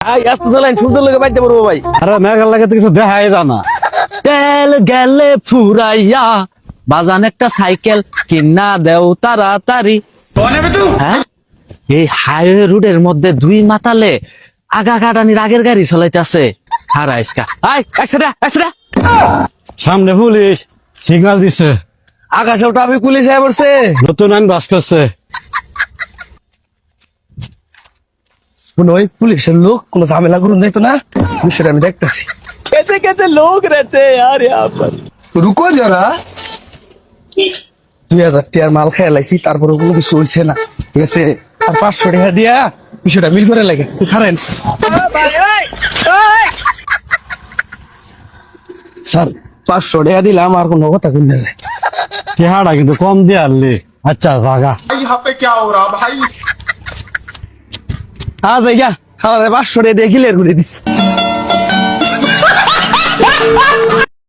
আস্তে চালাইন, সুন্দর লোকে বাইতে পারবো ভাই। আরে মেঘার লাগে তো কিছু দেখাই জানা। তেল গেলে ফুরাইয়া বাজান একটা সাইকেল কিনা দেও তাড়াতাড়ি। হ্যাঁ, এই হাইওয়ে রোডের মধ্যে দুই মাতালে আগা কাটানির আগের গাড়ি চলাইতেছে। হারাইসকা আই একসাথে সামনে পুলিশ সিগন্যাল দিছে। আকাশেও ট্রাফিক পুলিশ আয়া পড়ছে। নতুন আইন বাস করছে। মনে হয় পুলিশের লোক কোনো ঝামেলা করুন দেখতো না, বিষয়টা আমি দেখতেছি। कैसे कैसे लोग रहते हैं यार यहाँ पर। रुको जरा, 2000 টাকার মাল খেয়ে লাইছি, তারপরে কোনো কিছু হয়েছে না, ঠিক আছে। আর 500 টাকা দিয়া বিষয়টা মিল করে লাগে, খারেন স্যার। 500 টাকা দিলাম, আর কোনো কথা কই না যায়। চেহারা কিন্তু কম দিয়ে আনলি। আচ্ছা জাগা यहाँ पे क्या हो रहा भाई। আজ এই গা খাওয়া 500 টাকা দিয়ে ক্লিয়ার করে দিস।